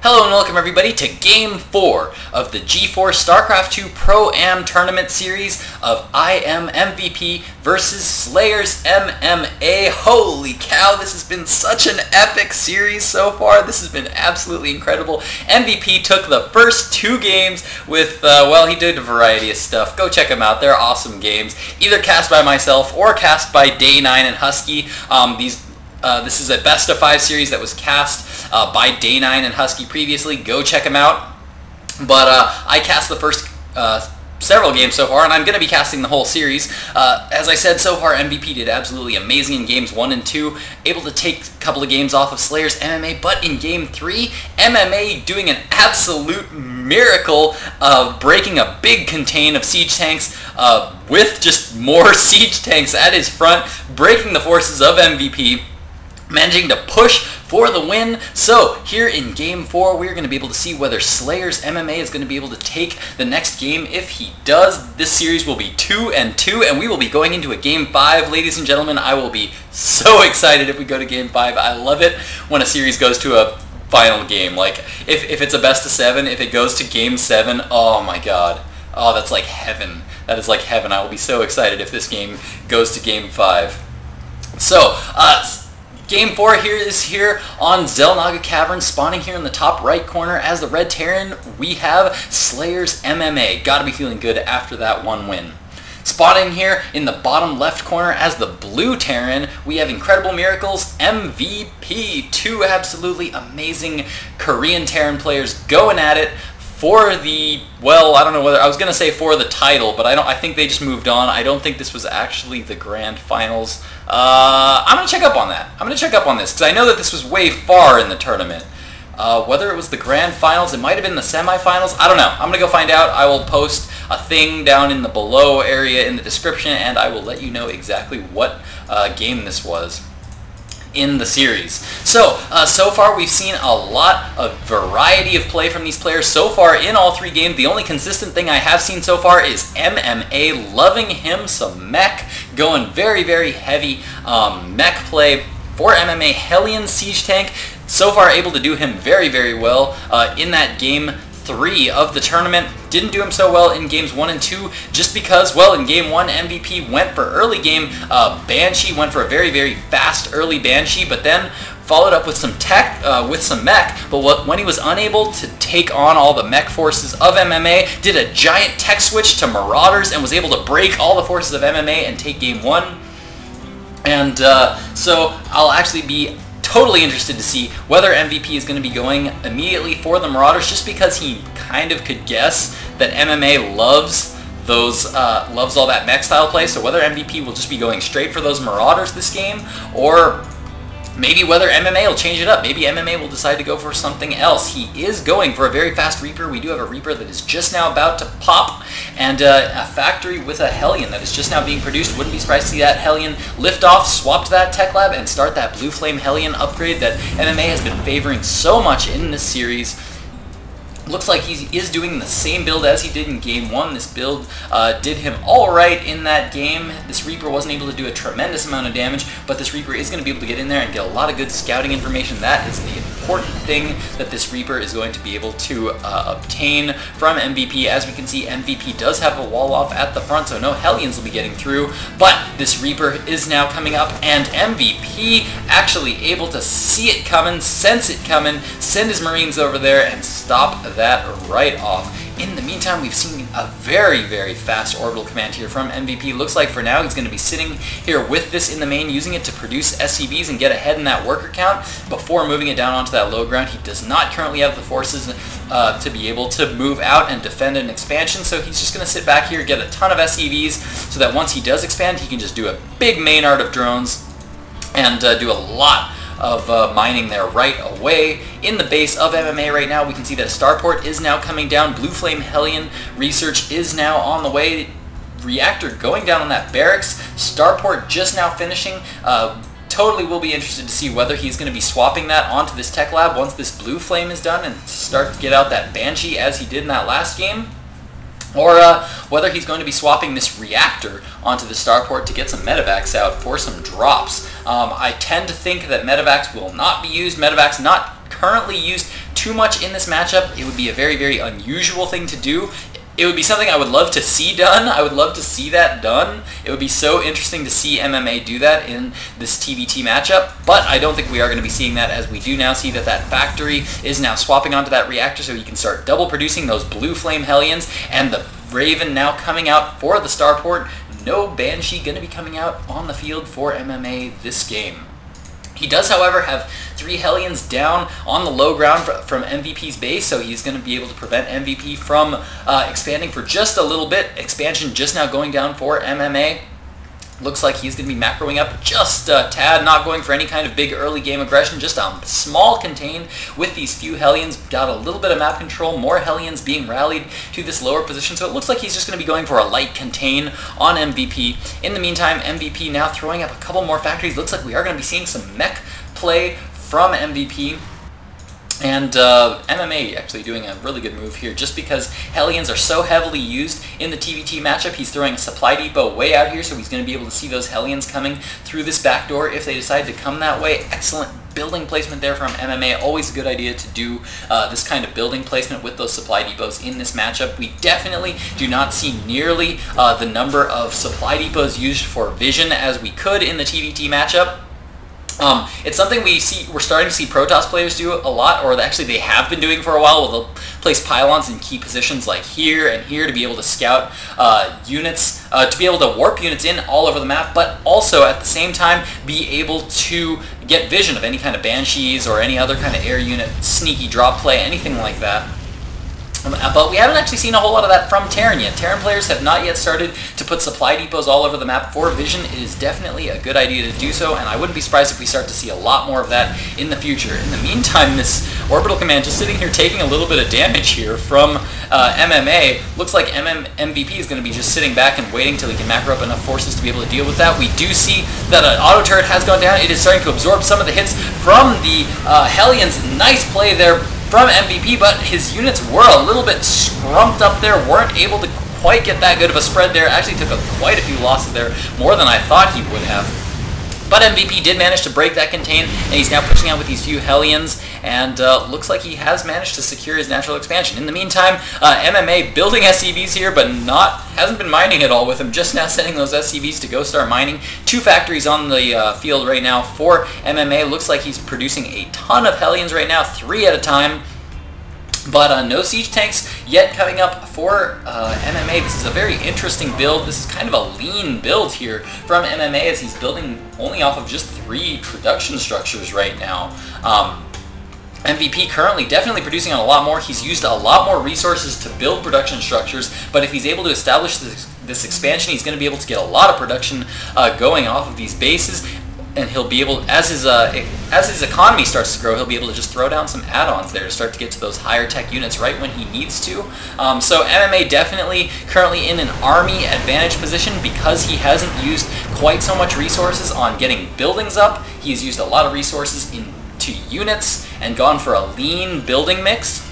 Hello and welcome everybody to Game 4 of the GeForce StarCraft 2 Pro-Am Tournament Series of IMMvp versus SlayerSMMA. Holy cow, this has been such an epic series so far. This has been absolutely incredible. MVP took the first two games with, well, he did a variety of stuff. Go check them out. They're awesome games. Either cast by myself or cast by Day9 and Husky. This is a best of 5 series that was cast by Day9 and Husky previously. Go check them out. But I cast the first several games so far, and I'm going to be casting the whole series. As I said, so far MVP did absolutely amazing in games 1 and 2, able to take a couple of games off of SlayerSMMA, but in game 3, MMA doing an absolute miracle of breaking a big contain of siege tanks with just more siege tanks at his front, breaking the forces of MVP, managing to push for the win. So here in game 4, we're going to be able to see whether SlayerSMMA is going to be able to take the next game. If he does, this series will be 2-2, and we will be going into a game 5. Ladies and gentlemen, I will be so excited if we go to game 5. I love it when a series goes to a final game. Like, if it's a best of 7, if it goes to game 7, oh my god. Oh, that's like heaven. That is like heaven. I will be so excited if this game goes to game 5. So, Game 4 here on Xel'Naga Caverns, spawning here in the top right corner as the red Terran. We have SlayerSMMA. Gotta be feeling good after that one win. Spawning here in the bottom left corner as the blue Terran, we have Incredible Miracles, MVP. Two absolutely amazing Korean Terran players going at it for the, well, I don't know whether, I was going to say for the title, but I think they just moved on. I don't think this was actually the grand finals. I'm going to check up on that. I'm going to check up on this, because I know that this was way far in the tournament. Whether it was the grand finals, it might have been the semifinals, I don't know. I'm going to go find out. I will post a thing down in the below area in the description, and I will let you know exactly what game this was in the series. So, so far we've seen a lot of variety of play from these players. So far in all 3 games, the only consistent thing I have seen so far is MMA loving him some mech, going very, very heavy mech play for MMA. Hellion Siege Tank, so far able to do him very, very well in that game 3 of the tournament. Didn't do him so well in games 1 and 2 just because, well, in game 1 MVP went for early game Banshee, went for a very, very fast early Banshee, but then followed up with some tech, with some mech, but when he was unable to take on all the mech forces of MMA, did a giant tech switch to Marauders and was able to break all the forces of MMA and take game 1. And so I'll actually be totally interested to see whether MVP is going to be going immediately for the Marauders, just because he kind of could guess that MMA loves those loves all that mech style play. So whether MVP will just be going straight for those Marauders this game, or maybe whether MMA will change it up. Maybe MMA will decide to go for something else. He is going for a very fast Reaper. We do have a Reaper that is just now about to pop, and a factory with a Hellion that is just now being produced. Wouldn't be surprised to see that Hellion lift off, swap to that Tech Lab, and start that Blue Flame Hellion upgrade that MMA has been favoring so much in this series. Looks like he is doing the same build as he did in game 1. This build did him alright in that game. This Reaper wasn't able to do a tremendous amount of damage, but this Reaper is going to be able to get in there and get a lot of good scouting information. That is the important thing that this Reaper is going to be able to obtain from MVP. As we can see, MVP does have a wall off at the front, so no Hellions will be getting through, but this Reaper is now coming up, and MVP actually able to see it coming, sense it coming, send his Marines over there, and stop that right off. In the meantime, we've seen a very, very fast orbital command here from MVP. Looks like for now he's going to be sitting here with this in the main, using it to produce SCVs and get ahead in that worker count before moving it down onto that low ground. He does not currently have the forces to be able to move out and defend an expansion, so he's just going to sit back here, get a ton of SCVs, so that once he does expand, he can just do a big main art of drones and do a lot of mining there right away. In the base of MMA right now, we can see that Starport is now coming down. Blue Flame Hellion research is now on the way. Reactor going down on that barracks. Starport just now finishing. Totally will be interested to see whether he's going to be swapping that onto this Tech Lab once this Blue Flame is done and start to get out that Banshee as he did in that last game. Or whether he's going to be swapping this reactor onto the starport to get some medevacs out for some drops. I tend to think that medevacs will not be used. Medevacs not currently used too much in this matchup. It would be a very, very unusual thing to do. It would be something I would love to see done. I would love to see that done. It would be so interesting to see MMA do that in this TVT matchup, but I don't think we are going to be seeing that, as we do now see that that factory is now swapping onto that reactor, so you can start double producing those blue flame Hellions, and the Raven now coming out for the starport. No Banshee going to be coming out on the field for MMA this game. He does, however, have 3 Hellions down on the low ground from MVP's base, so he's going to be able to prevent MVP from expanding for just a little bit. Expansion just now going down for MMA. Looks like he's going to be macroing up just a tad, not going for any kind of big early game aggression, just a small contain with these few Hellions. Got a little bit of map control, more Hellions being rallied to this lower position, so it looks like he's just going to be going for a light contain on MVP. In the meantime, MVP now throwing up a couple more factories. Looks like we are going to be seeing some mech play from MVP. And MMA actually doing a really good move here, just because Hellions are so heavily used in the TVT matchup. He's throwing a supply depot way out here, so he's going to be able to see those Hellions coming through this back door if they decide to come that way. Excellent building placement there from MMA. Always a good idea to do this kind of building placement with those supply depots in this matchup. We definitely do not see nearly the number of supply depots used for vision as we could in the TVT matchup. It's something we're starting to see Protoss players do a lot, or actually they have been doing for a while. They'll place pylons in key positions like here and here to be able to scout units, to be able to warp units in all over the map, but also at the same time be able to get vision of any kind of Banshees or any other kind of air unit, sneaky drop play, anything like that. But we haven't actually seen a whole lot of that from Terran yet. Terran players have not yet started to put supply depots all over the map for vision. It is definitely a good idea to do so, and I wouldn't be surprised if we start to see a lot more of that in the future. In the meantime, this Orbital Command just sitting here taking a little bit of damage here from MMA. Looks like IMMvp is going to be just sitting back and waiting till he can macro up enough forces to be able to deal with that. We do see that an auto turret has gone down. It is starting to absorb some of the hits from the Hellions. Nice play there from MVP, but his units were a little bit scrumped up there, weren't able to quite get that good of a spread there. Actually took quite a few losses there, more than I thought he would have. But MVP did manage to break that contain, and he's now pushing out with these few Hellions, and looks like he has managed to secure his natural expansion. In the meantime, MMA building SCVs here, but hasn't been mining at all with him, just now sending those SCVs to go start mining. 2 factories on the field right now for MMA. Looks like he's producing a ton of Hellions right now, 3 at a time. But no siege tanks yet coming up for MMA. This is a very interesting build. This is kind of a lean build here from MMA, as he's building only off of just 3 production structures right now. MVP currently definitely producing on a lot more. He's used a lot more resources to build production structures, but if he's able to establish this expansion, he's going to be able to get a lot of production going off of these bases. And he'll be able, as his economy starts to grow, he'll be able to just throw down some add-ons there to start to get to those higher tech units right when he needs to. So MMA definitely currently in an army advantage position, because he hasn't used quite so much resources on getting buildings up. He's used a lot of resources into units and gone for a lean building mix.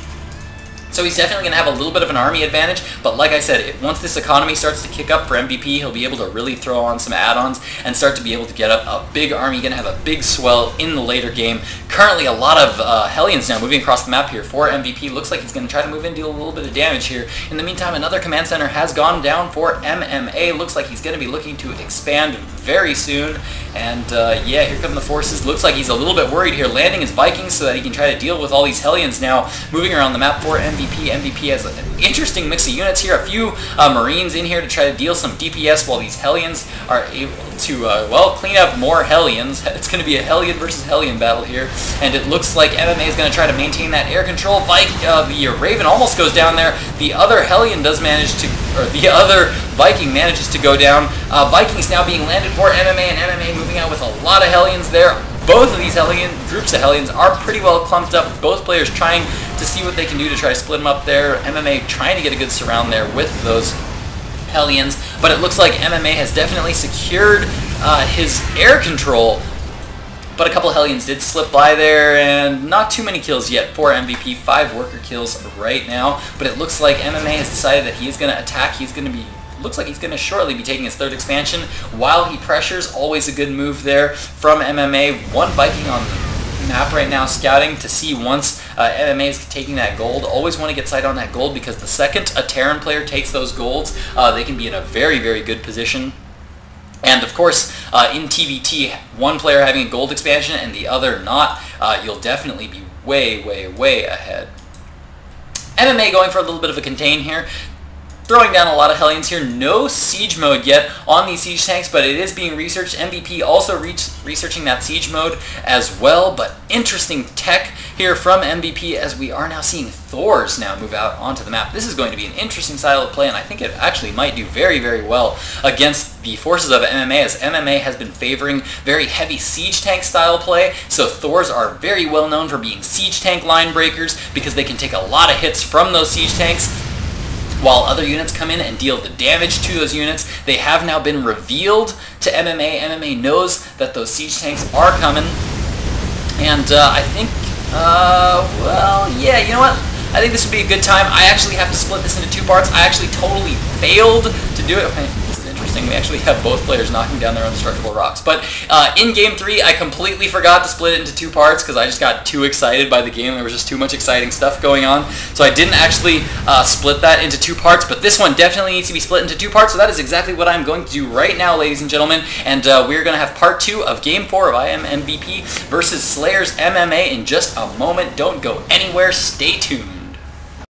So he's definitely going to have a little bit of an army advantage, but like I said, once this economy starts to kick up for MVP, he'll be able to really throw on some add-ons and start to be able to get up a big army, going to have a big swell in the later game. Currently a lot of Hellions now moving across the map here for MVP. Looks like he's going to try to move in, deal a little bit of damage here. In the meantime, another command center has gone down for MMA. Looks like he's going to be looking to expand very soon. And yeah, here come the forces. Looks like he's a little bit worried here, landing his Vikings so that he can try to deal with all these Hellions now moving around the map for MVP. MVP has an interesting mix of units here. A few Marines in here to try to deal some DPS while these Hellions are able to, well, clean up more Hellions. It's going to be a Hellion versus Hellion battle here. And it looks like MMA is going to try to maintain that air control. The Raven almost goes down there. The other Hellion does manage to, or the other Viking manages to go down. Vikings now being landed for MMA, and MMA moving out with a lot of Hellions there. Both of these groups of Hellions are pretty well clumped up. Both players trying to see what they can do to try to split them up there. MMA trying to get a good surround there with those Hellions, but it looks like MMA has definitely secured his air control. But a couple of Hellions did slip by there, and not too many kills yet for MVP. 5 worker kills right now, but it looks like MMA has decided that he's going to attack. Looks like he's going to shortly be taking his 3rd expansion while he pressures. Always a good move there from MMA. 1 Viking on the map right now, scouting to see once MMA is taking that gold. Always want to get sight on that gold, because the second a Terran player takes those golds, they can be in a very, very good position. And of course, in TVT, one player having a gold expansion and the other not, you'll definitely be way, way, way ahead. MMA going for a little bit of a contain here. Throwing down a lot of Hellions here. No siege mode yet on these siege tanks, but it is being researched. MVP also researching that siege mode as well, but interesting tech here from MVP as we are now seeing Thors now move out onto the map. This is going to be an interesting style of play, and I think it actually might do very, very well against the forces of MMA, as MMA has been favoring very heavy siege tank style play, so Thors are very well known for being siege tank line breakers because they can take a lot of hits from those siege tanks, while other units come in and deal the damage to those units. They have now been revealed to MMA. MMA knows that those siege tanks are coming. And I think, well, yeah, you know what? I think this would be a good time. I actually have to split this into two parts. I actually totally failed to do it. Okay, this is interesting. We actually have both players knocking down their indestructible rocks. But in Game 3, I completely forgot to split it into two parts because I just got too excited by the game. There was just too much exciting stuff going on. So I didn't actually split that into two parts, but this one definitely needs to be split into two parts, so that is exactly what I'm going to do right now, ladies and gentlemen. And we're going to have part 2 of Game 4 of IMMvp versus SlayerSMMA in just a moment. Don't go anywhere. Stay tuned.